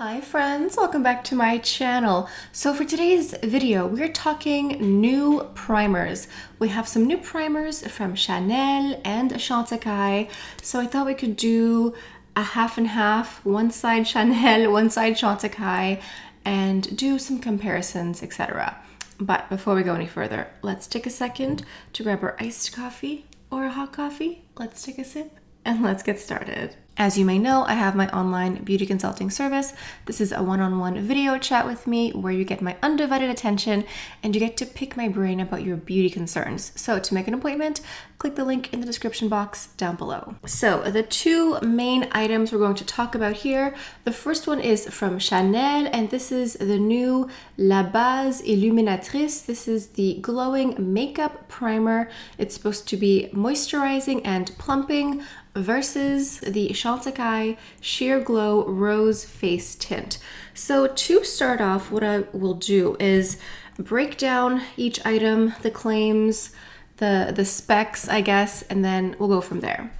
Hi friends, welcome back to my channel. So for today's video, we're talking new primers. We have some new primers from Chanel and Chantecaille. So I thought we could do a half and half, one side Chanel, one side Chantecaille, and do some comparisons, etc. But before we go any further, let's take a second to grab our iced coffee or a hot coffee. Let's take a sip and let's get started. As you may know, I have my online beauty consulting service. This is a one-on-one video chat with me where you get my undivided attention and you get to pick my brain about your beauty concerns. So to make an appointment, click the link in the description box down below. So the two main items we're going to talk about here, the first one is from Chanel, and this is the new La Base Illuminatrice. This is the glowing makeup primer. It's supposed to be moisturizing and plumping versus the Chantecaille Sheer Glow Rose Face Tint. So to start off, what I will do is break down each item, the claims, the specs, I guess, and then we'll go from there.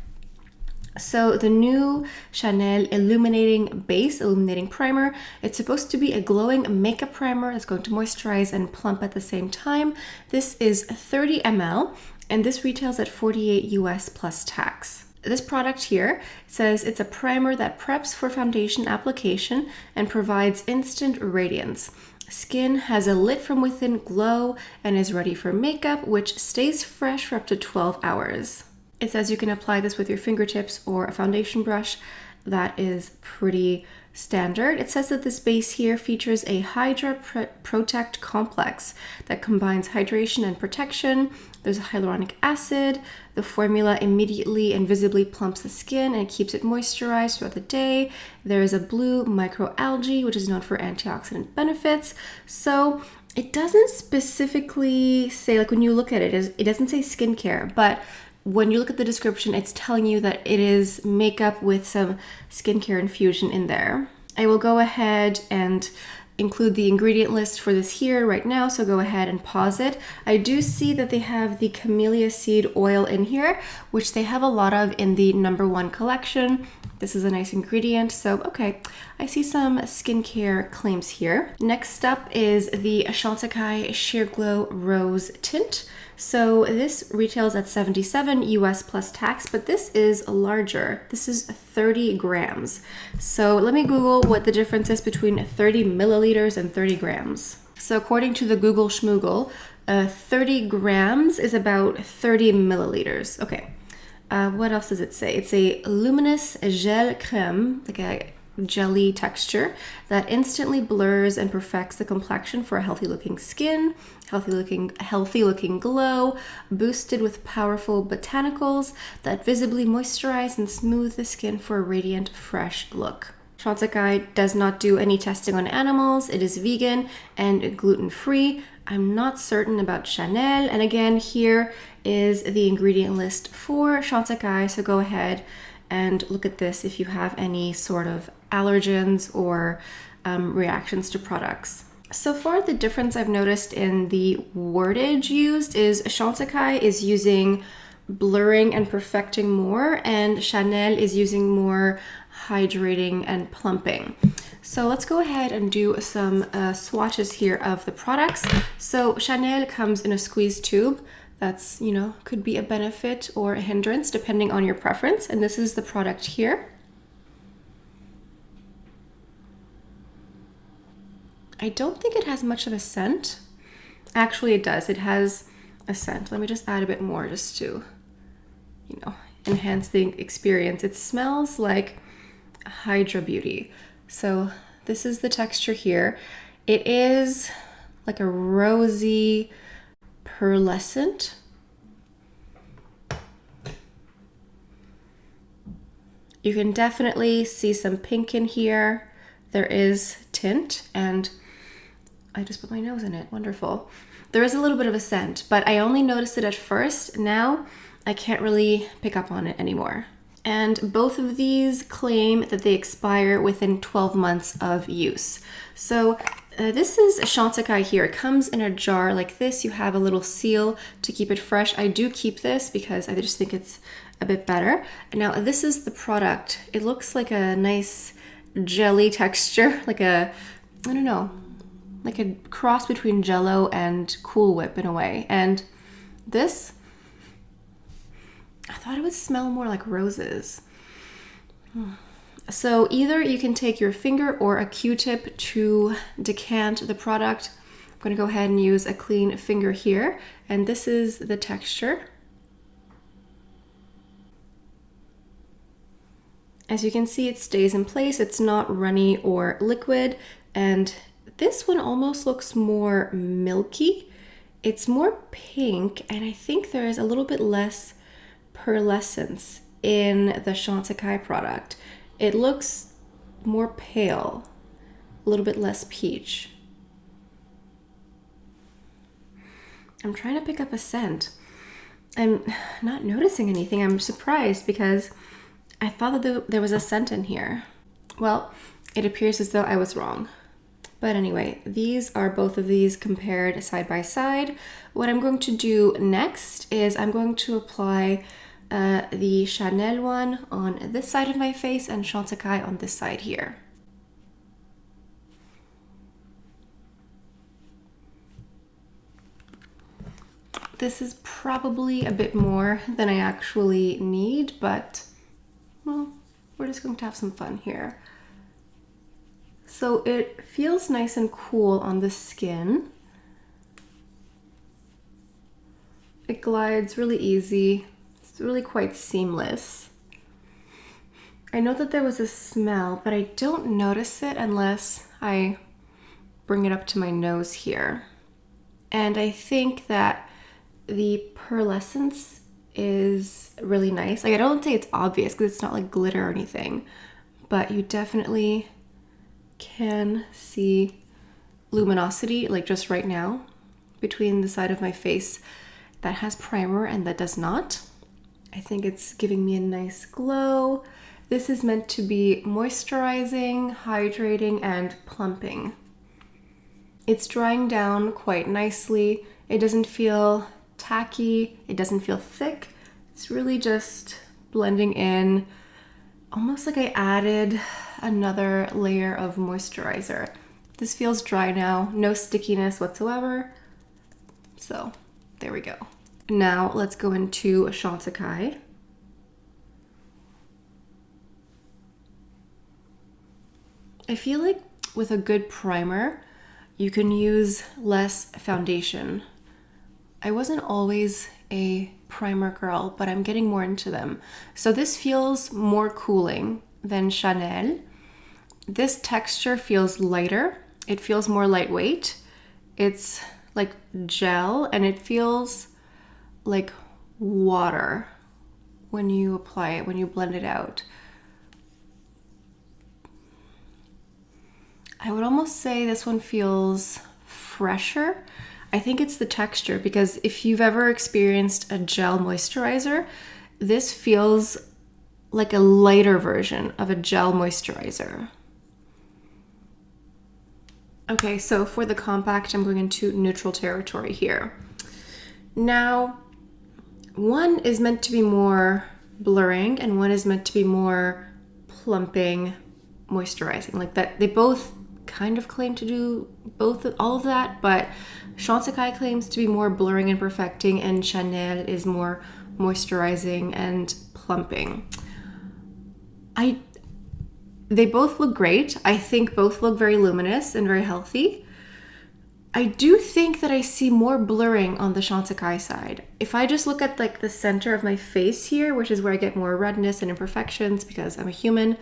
So the new Chanel Illuminating Primer, it's supposed to be a glowing makeup primer that's going to moisturize and plump at the same time. This is 30 ml and this retails at $48 US plus tax. This product here says it's a primer that preps for foundation application and provides instant radiance. Skin has a lit from within glow and is ready for makeup, which stays fresh for up to 12 hours. It says you can apply this with your fingertips or a foundation brush. That is pretty standard. It says that this base here features a Hydra Protect complex that combines hydration and protection. There's a hyaluronic acid. The formula immediately and visibly plumps the skin and keeps it moisturized throughout the day. There is a blue microalgae, which is known for antioxidant benefits. So it doesn't specifically say, like when you look at it, it doesn't say skincare, but when you look at the description, it's telling you that it is makeup with some skincare infusion in there. I will go ahead and include the ingredient list for this here right now, so go ahead and pause it. I do see that they have the camellia seed oil in here, which they have a lot of in the #1 collection. This is a nice ingredient, so okay. I see some skincare claims here. Next up is the Chantecaille Sheer Glow Rose Tint. So this retails at $77 US plus tax, but this is larger. This is 30 grams. So let me Google what the difference is between 30 milliliters and 30 grams. So according to the Google Schmoogle, 30 grams is about 30 milliliters. Okay. What else does it say? It's a luminous gel creme, like a jelly texture that instantly blurs and perfects the complexion for a healthy looking skin, healthy looking glow, boosted with powerful botanicals that visibly moisturize and smooth the skin for a radiant, fresh look. Chantecaille does not do any testing on animals. It is vegan and gluten-free. I'm not certain about Chanel. And again, here is the ingredient list for Chantecaille. So go ahead and look at this if you have any sort of allergens or reactions to products. So far, the difference I've noticed in the wordage used is Chantecaille is using blurring and perfecting more, and Chanel is using more hydrating and plumping. So let's go ahead and do some swatches here of the products. So Chanel comes in a squeeze tube. That's, could be a benefit or a hindrance depending on your preference. And this is the product here. I don't think it has much of a scent. Actually, it does. It has a scent. Let me just add a bit more just to, enhance the experience. It smells like Hydra Beauty. So this is the texture here. It is like a rosy pearlescent. You can definitely see some pink in here. There is tint, and I just put my nose in it. Wonderful. There is a little bit of a scent, but I only noticed it at first. Now I can't really pick up on it anymore. And both of these claim that they expire within 12 months of use. So this is a Chantecaille here. It comes in a jar like this. You have a little seal to keep it fresh. I do keep this because I just think it's a bit better. Now this is the product. It looks like a nice jelly texture, like a, I don't know, like a cross between Jello and Cool Whip in a way. And this, I thought it would smell more like roses. So either you can take your finger or a Q-tip to decant the product. I'm going to go ahead and use a clean finger here, and this is the texture. As you can see, it stays in place. It's not runny or liquid, and this one almost looks more milky. It's more pink, and I think there is a little bit less pearlescence in the Chantecaille product. It looks more pale, a little bit less peach. I'm trying to pick up a scent. I'm not noticing anything. I'm surprised because I thought that there was a scent in here. Well, it appears as though I was wrong. But anyway, these are both of these compared side by side. What I'm going to do next is I'm going to apply the Chanel one on this side of my face and Chantecaille on this side here. This is probably a bit more than I actually need, but well, we're just going to have some fun here. So it feels nice and cool on the skin. It glides really easy. It's really quite seamless. I know that there was a smell, but I don't notice it unless I bring it up to my nose here. And I think that the pearlescence is really nice. Like, I don't think it's obvious because it's not like glitter or anything, but you definitely can see luminosity, like just right now, between the side of my face that has primer and that does not. I think it's giving me a nice glow. This is meant to be moisturizing, hydrating, and plumping. It's drying down quite nicely. It doesn't feel tacky. It doesn't feel thick. It's really just blending in, almost like I added another layer of moisturizer. This feels dry now, no stickiness whatsoever. So there we go. Now let's go into Chantecaille. I feel like with a good primer, you can use less foundation. I wasn't always a primer girl, but I'm getting more into them. So this feels more cooling than Chanel. This texture feels lighter. It feels more lightweight. It's like gel, and it feels like water when you apply it, when you blend it out. I would almost say this one feels fresher. I think it's the texture, because if you've ever experienced a gel moisturizer, this feels like a lighter version of a gel moisturizer. Okay, so for the compact, I'm going into neutral territory here. Now, one is meant to be more blurring and one is meant to be more plumping, moisturizing. Like that, they both kind of claim to do all of that, but Chantecaille claims to be more blurring and perfecting, and Chanel is more moisturizing and plumping. They both look great. I think both look very luminous and very healthy. I do think that I see more blurring on the Chantecaille side. If I just look at like the center of my face here, which is where I get more redness and imperfections because I'm a human,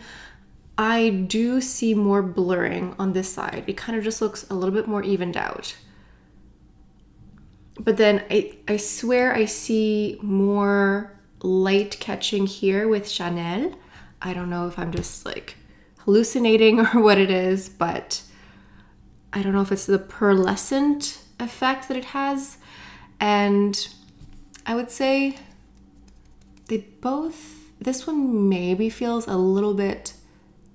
I do see more blurring on this side. It kind of just looks a little bit more evened out. But then I swear I see more light catching here with Chanel. I don't know if I'm just like hallucinating or what it is, but I don't know if it's the pearlescent effect that it has. And I would say this one maybe feels a little bit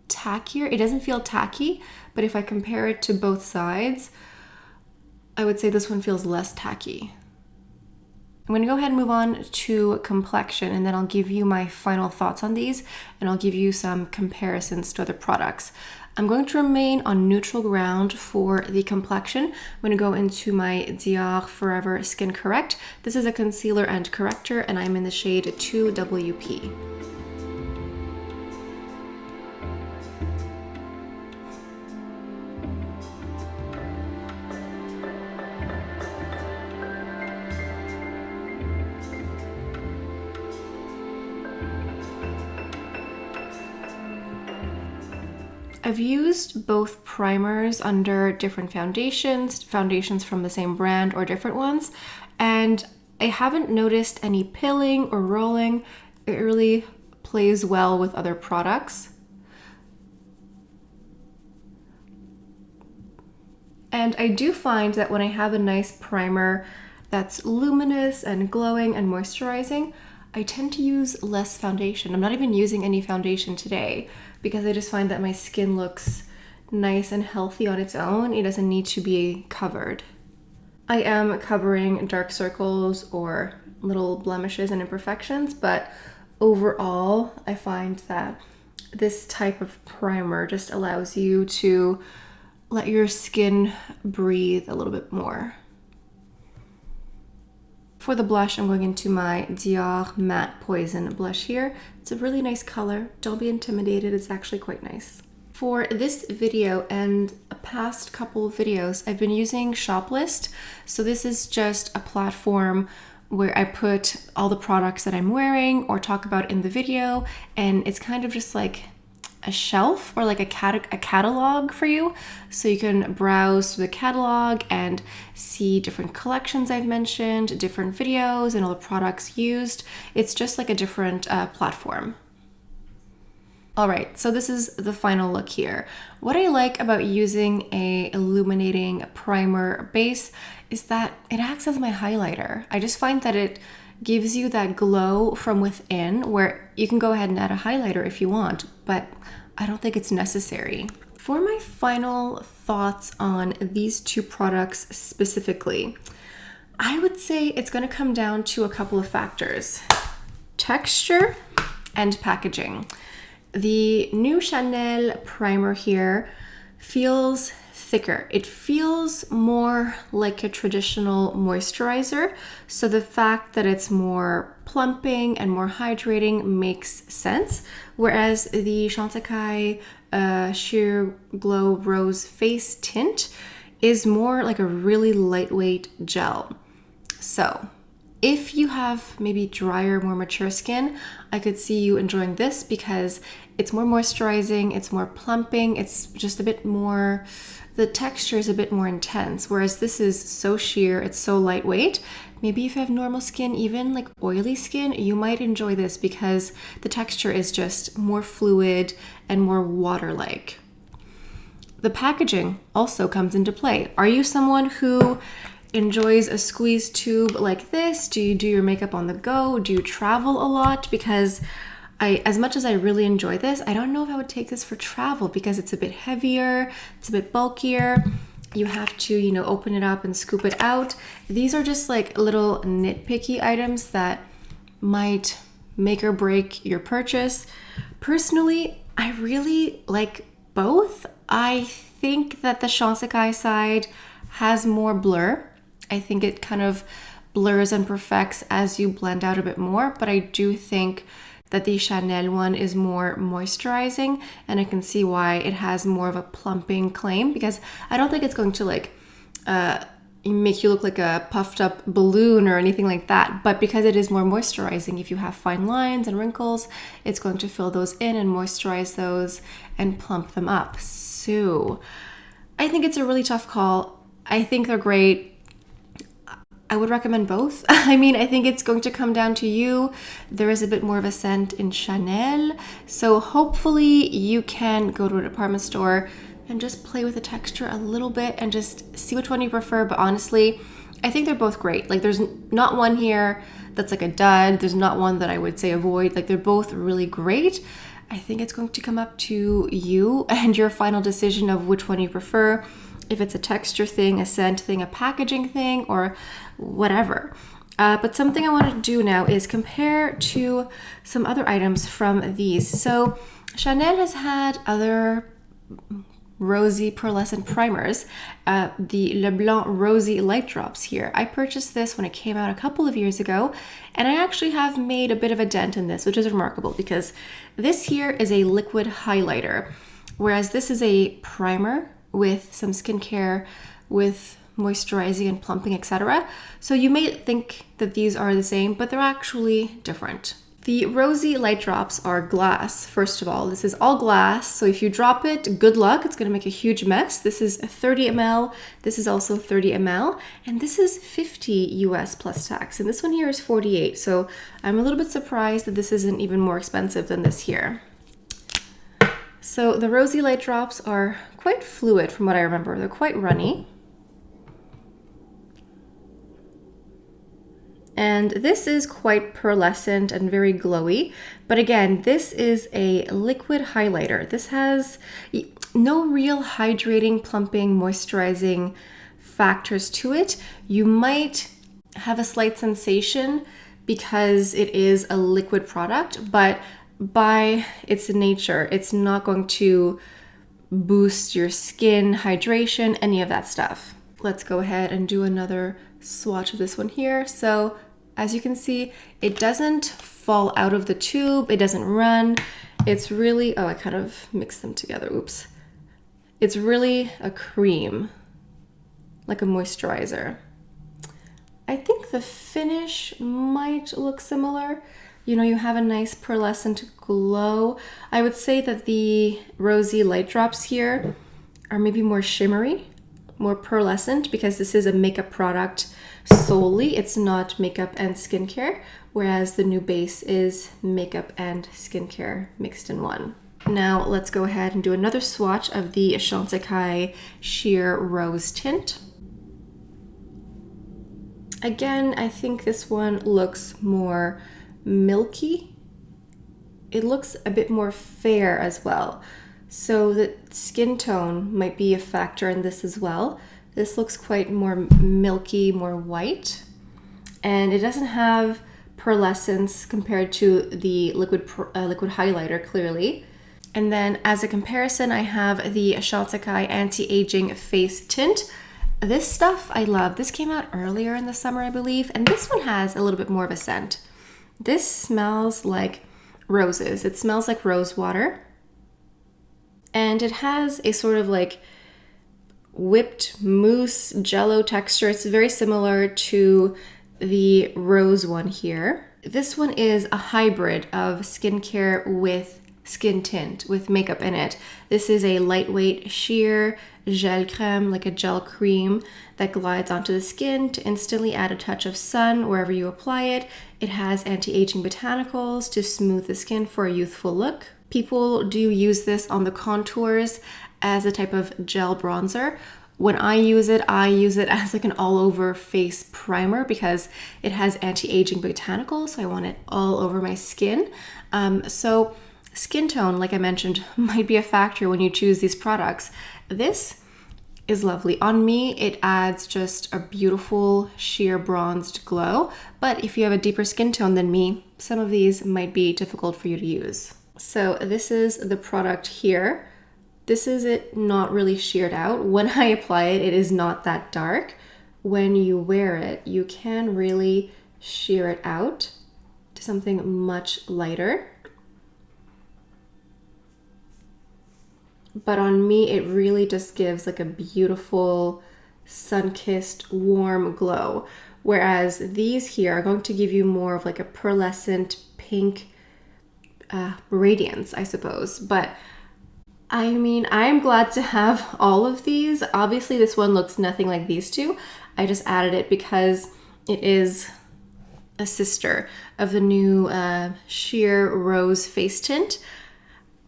tackier. It doesn't feel tacky, but if I compare it to both sides, I would say this one feels less tacky. I'm gonna go ahead and move on to complexion, and then I'll give you my final thoughts on these, and I'll give you some comparisons to other products. I'm going to remain on neutral ground for the complexion. I'm gonna go into my Dior Forever Skin Correct. This is a concealer and corrector, and I'm in the shade 2WP. I've used both primers under different foundations from the same brand or different ones, and I haven't noticed any pilling or rolling. It really plays well with other products. And I do find that when I have a nice primer that's luminous and glowing and moisturizing, I tend to use less foundation. I'm not even using any foundation today because I just find that my skin looks nice and healthy on its own. It doesn't need to be covered. I am covering dark circles or little blemishes and imperfections, but overall, I find that this type of primer just allows you to let your skin breathe a little bit more. For the blush, I'm going into my Dior Matte Poison blush here. It's a really nice color. Don't be intimidated, it's actually quite nice. For this video and a past couple of videos, I've been using Shoplist. So this is just a platform where I put all the products that I'm wearing or talk about in the video, and it's kind of just like a shelf or like a catalog for you, so you can browse through the catalog and see different collections I've mentioned, different videos, and all the products used. It's just like a different platform. All right, so this is the final look here. What I like about using a illuminating primer base is that it acts as my highlighter. I just find that it gives you that glow from within, where you can go ahead and add a highlighter if you want, but I don't think it's necessary. For my final thoughts on these two products specifically, I would say it's going to come down to a couple of factors: texture and packaging. The new Chanel primer here feels thicker. It feels more like a traditional moisturizer. So the fact that it's more plumping and more hydrating makes sense. Whereas the Chantecaille Sheer Glow Rose Face Tint is more like a really lightweight gel. So if you have maybe drier, more mature skin, I could see you enjoying this because it's more moisturizing, it's more plumping, it's just a bit more, the texture is a bit more intense, whereas this is so sheer, it's so lightweight. Maybe if you have normal skin, even like oily skin, you might enjoy this because the texture is just more fluid and more water-like. The packaging also comes into play. Are you someone who enjoys a squeeze tube like this? Do you do your makeup on the go? Do you travel a lot? Because as much as I really enjoy this, I don't know if I would take this for travel because it's a bit heavier, it's a bit bulkier. You have to, open it up and scoop it out. These are just like little nitpicky items that might make or break your purchase. Personally, I really like both. I think that the Chantecaille side has more blur. I think it kind of blurs and perfects as you blend out a bit more, but I do think that the Chanel one is more moisturizing, and I can see why it has more of a plumping claim, because I don't think it's going to like make you look like a puffed up balloon or anything like that, but because it is more moisturizing, if you have fine lines and wrinkles, it's going to fill those in and moisturize those and plump them up. So I think it's a really tough call. I think they're great. I would recommend both. I mean, I think it's going to come down to you. There is a bit more of a scent in Chanel. So hopefully you can go to a department store and just play with the texture a little bit and just see which one you prefer. But honestly, I think they're both great. Like there's not one here that's like a dud. There's not one that I would say avoid. Like they're both really great. I think it's going to come up to you and your final decision of which one you prefer. If it's a texture thing, a scent thing, a packaging thing, or whatever. But something I want to do now is compare to some other items from these. So Chanel has had other rosy pearlescent primers, the Le Blanc Rosy Light Drops here. I purchased this when it came out a couple of years ago, and I actually have made a bit of a dent in this, which is remarkable because this here is a liquid highlighter, whereas this is a primer with some skincare, with moisturizing and plumping, etc. So you may think that these are the same, but they're actually different. The Rosy Light Drops are glass, first of all. This is all glass, so if you drop it, good luck. It's going to make a huge mess. This is 30 ml. This is also 30 ml. And this is 50 US plus tax. And this one here is 48. So I'm a little bit surprised that this isn't even more expensive than this here. So the Rosy Light Drops are quite fluid from what I remember. They're quite runny. And this is quite pearlescent and very glowy. But again, this is a liquid highlighter. This has no real hydrating, plumping, moisturizing factors to it. You might have a slight sensation because it is a liquid product, but by its nature, it's not going to boost your skin, hydration, any of that stuff. Let's go ahead and do another swatch of this one here. So as you can see, it doesn't fall out of the tube, it doesn't run. It's really, oh, I kind of mixed them together, oops. It's really a cream, like a moisturizer. I think the finish might look similar. You know, you have a nice pearlescent glow. I would say that the Rosy Light Drops here are maybe more shimmery, more pearlescent, because this is a makeup product solely. It's not makeup and skincare, whereas the new base is makeup and skincare mixed in one. Now let's go ahead and do another swatch of the Chantecaille Sheer Rose Tint. Again, I think this one looks more milky. It looks a bit more fair as well. So the skin tone might be a factor in this as well. This looks quite more milky, more white. And it doesn't have pearlescence compared to the liquid highlighter, clearly. And then as a comparison, I have the Chantecaille Anti-Aging Face Tint. This stuff I love. This came out earlier in the summer, I believe. And this one has a little bit more of a scent. This smells like roses. It smells like rose water. And it has a sort of like whipped mousse jello texture. It's very similar to the rose one here. This one is a hybrid of skincare with skin tint, with makeup in it. This is a lightweight sheer gel creme, like a gel cream that glides onto the skin to instantly add a touch of sun wherever you apply it. It has anti-aging botanicals to smooth the skin for a youthful look. People do use this on the contours as a type of gel bronzer. When I use it as like an all-over face primer because it has anti-aging botanicals, so I want it all over my skin. So skin tone, like I mentioned, might be a factor when you choose these products. This is lovely. On me, it adds just a beautiful sheer bronzed glow, but if you have a deeper skin tone than me, some of these might be difficult for you to use. So this is the product here. This is it not really sheared out. When I apply it, it is not that dark. When you wear it, you can really shear it out to something much lighter. But on me, it really just gives like a beautiful sun-kissed warm glow. Whereas these here are going to give you more of like a pearlescent pink radiance, I suppose. But I mean, I'm glad to have all of these. Obviously, this one looks nothing like these two. I just added it because it is a sister of the new Sheer Rose Face Tint.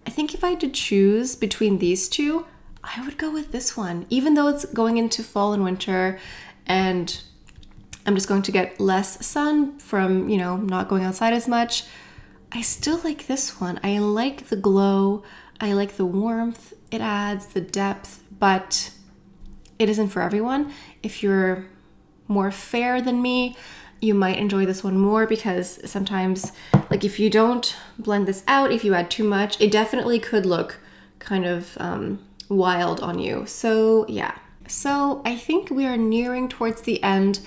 I think if I had to choose between these two, I would go with this one. Even though it's going into fall and winter and I'm just going to get less sun from, you know, not going outside as much, I still like this one. I like the glow. I like the warmth it adds, the depth, but it isn't for everyone. If you're more fair than me, you might enjoy this one more because sometimes, like if you don't blend this out, if you add too much, it definitely could look kind of wild on you. So yeah. So I think we are nearing towards the end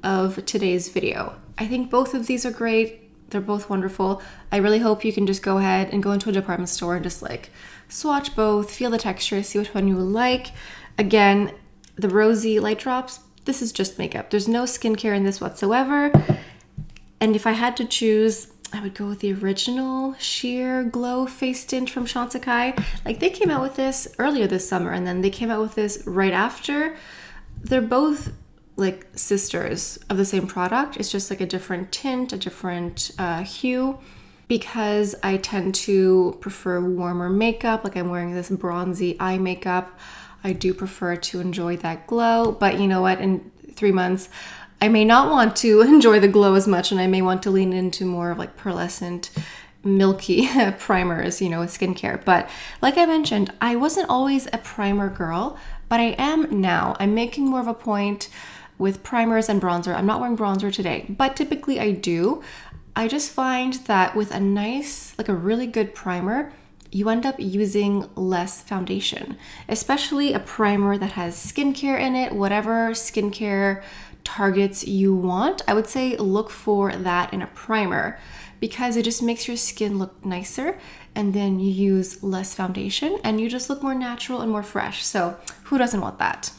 of today's video. I think both of these are great. They're both wonderful. I really hope you can just go ahead and go into a department store and just like swatch both, feel the texture, see which one you like. Again, the rosy light drops, this is just makeup. There's no skincare in this whatsoever. And if I had to choose, I would go with the original Sheer Glow Face Tint from Chantecaille. Like they came out with this earlier this summer and then they came out with this right after. They're both like sisters of the same product. It's just like a different tint, a different hue, because I tend to prefer warmer makeup. Like I'm wearing this bronzy eye makeup. I do prefer to enjoy that glow, but you know what? In 3 months, I may not want to enjoy the glow as much and I may want to lean into more of like pearlescent, milky primers, you know, with skincare. But like I mentioned, I wasn't always a primer girl, but I am now. I'm making more of a point with primers and bronzer. I'm not wearing bronzer today, but typically I do. I just find that with a nice, like a really good primer, you end up using less foundation, especially a primer that has skincare in it, whatever skincare targets you want. I would say look for that in a primer because it just makes your skin look nicer, and then you use less foundation and you just look more natural and more fresh. So who doesn't want that?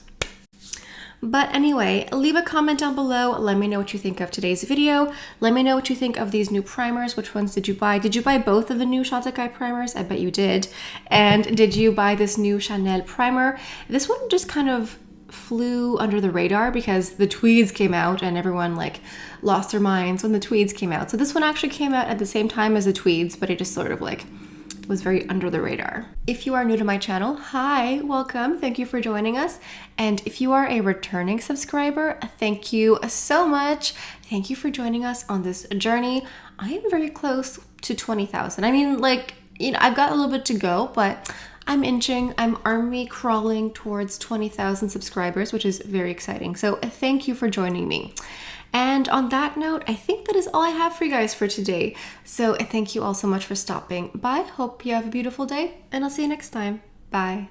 But anyway, leave a comment down below. Let me know what you think of today's video. Let me know what you think of these new primers. Which ones did you buy? Did you buy both of the new Chantecaille primers? I bet you did. And did you buy this new Chanel primer? This one just kind of flew under the radar because the tweeds came out and everyone like lost their minds when the tweeds came out. So this one actually came out at the same time as the tweeds, but it just sort of like was very under the radar. If you are new to my channel, hi, welcome. Thank you for joining us. And if you are a returning subscriber, thank you so much. Thank you for joining us on this journey. I am very close to 20,000. I mean, like, you know, I've got a little bit to go, but I'm inching, I'm army crawling towards 20,000 subscribers, which is very exciting. So thank you for joining me. And on that note, I think that is all I have for you guys for today. So thank you all so much for stopping by. Hope you have a beautiful day, and I'll see you next time. Bye.